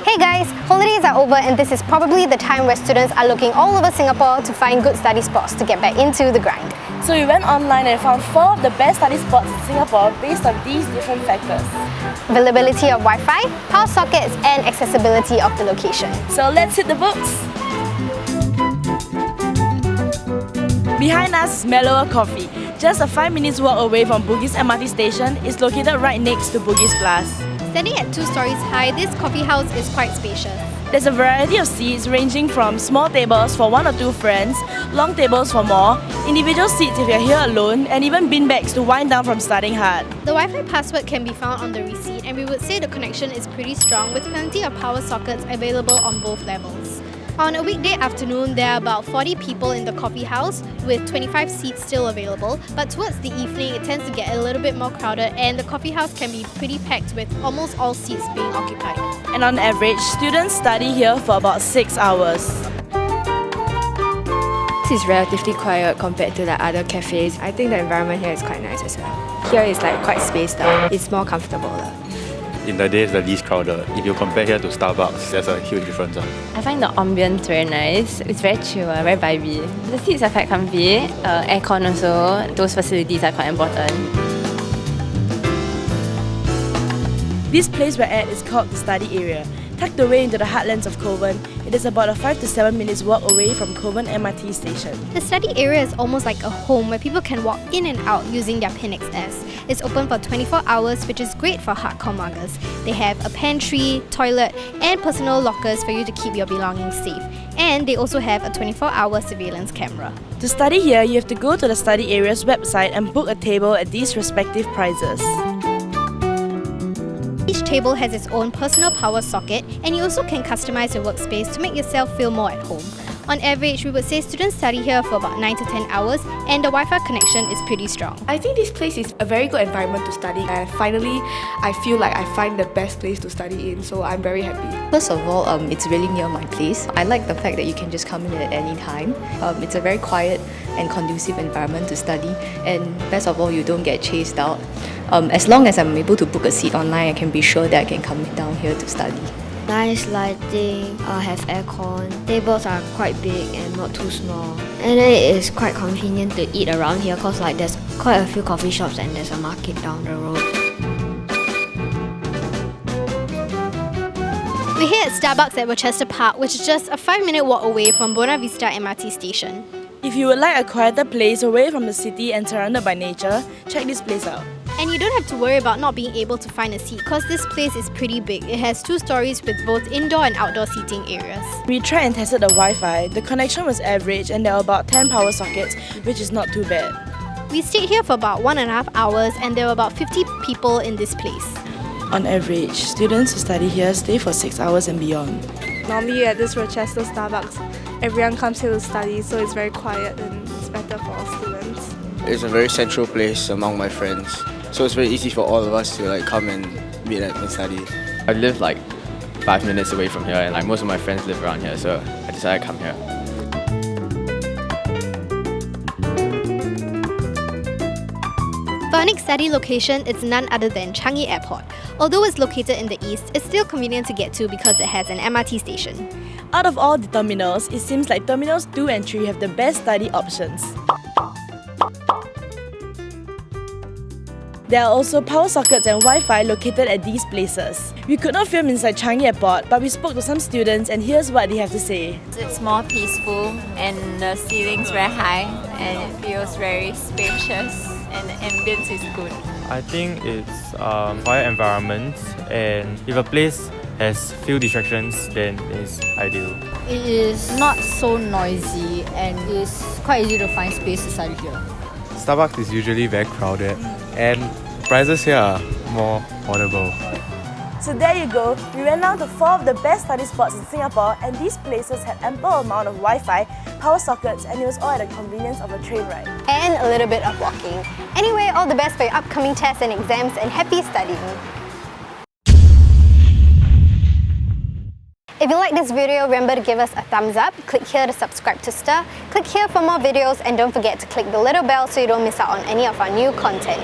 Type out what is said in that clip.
Hey guys, holidays are over and this is probably the time where students are looking all over Singapore to find good study spots to get back into the grind. So we went online and found 4 of the best study spots in Singapore based on these different factors. Availability of Wi-Fi, power sockets and accessibility of the location. So let's hit the books! Behind us is Mellower Coffee. Just a 5 minutes walk away from Bugis MRT station, it's located right next to Bugis Plus. Standing at 2 stories high, this coffee house is quite spacious. There's a variety of seats ranging from small tables for 1 or 2 friends, long tables for more, individual seats if you're here alone, and even bin bags to wind down from studying hard. The Wi-Fi password can be found on the receipt and we would say the connection is pretty strong with plenty of power sockets available on both levels. On a weekday afternoon, there are about 40 people in the coffee house with 25 seats still available, but towards the evening it tends to get a little bit more crowded and the coffee house can be pretty packed with almost all seats being occupied. And on average, students study here for about 6 hours. This is relatively quiet compared to the other cafes. I think the environment here is quite nice as well. Here is like quite spaced out. It's more comfortable. In the day, it's the least crowded. If you compare here to Starbucks, there's a huge difference. I find the ambience very nice. It's very chill, very vibey. The seats are quite comfy. Aircon also. Those facilities are quite important. This place we're at is called the study area. Tucked away into the heartlands of Kovan, it is about a 5 to 7 minutes walk away from Kovan MRT station. The study area is almost like a home where people can walk in and out using their Pin XS. It's open for 24 hours, which is great for hardcore muggers. They have a pantry, toilet, and personal lockers for you to keep your belongings safe. And they also have a 24-hour surveillance camera. To study here, you have to go to the study area's website and book a table at these respective prices. Each table has its own personal power socket and you also can customize your workspace to make yourself feel more at home. On average, we would say students study here for about 9 to 10 hours and the Wi-Fi connection is pretty strong. I think this place is a very good environment to study and finally I feel like I find the best place to study in, so I'm very happy. First of all, it's really near my place. I like the fact that you can just come in at any time. It's a very quiet and conducive environment to study, and best of all, you don't get chased out. As long as I'm able to book a seat online, I can be sure that I can come down here to study. Nice lighting, have aircon, tables are quite big and not too small. And then it is quite convenient to eat around here because there's quite a few coffee shops and there's a market down the road. We're here at Starbucks at Rochester Park, which is just a 5-minute walk away from Buona Vista MRT station. If you would like a quieter place away from the city and surrounded by nature, check this place out. And you don't have to worry about not being able to find a seat because this place is pretty big. It has 2 stories with both indoor and outdoor seating areas. We tried and tested the Wi-Fi. The connection was average and there were about 10 power sockets, which is not too bad. We stayed here for about 1.5 hours and there were about 50 people in this place. On average, students who study here stay for 6 hours and beyond. Normally at this Rochester Starbucks, everyone comes here to study, so it's very quiet and it's better for all students. It's a very central place among my friends, so it's very easy for all of us to come and meet and study. I live 5 minutes away from here, and most of my friends live around here, so I decided to come here. For our next study location, it's none other than Changi Airport. Although it's located in the east, it's still convenient to get to because it has an MRT station. Out of all the terminals, it seems like terminals 2 and 3 have the best study options. There are also power sockets and Wi-Fi located at these places. We could not film inside Changi Airport, but we spoke to some students and here's what they have to say. It's more peaceful and the ceiling's very high and it feels very spacious and the ambience is good. I think it's quiet environment, and if a place has few distractions, then it's ideal. It is not so noisy and it's quite easy to find space to study here. Starbucks is usually very crowded and prices here are more affordable. So there you go, we went down to 4 of the best study spots in Singapore and these places had ample amount of Wi-Fi, power sockets and it was all at the convenience of a train ride. And a little bit of walking. Anyway, all the best for your upcoming tests and exams and happy studying. If you like this video, remember to give us a thumbs up, click here to subscribe to Stirr, click here for more videos and don't forget to click the little bell so you don't miss out on any of our new content.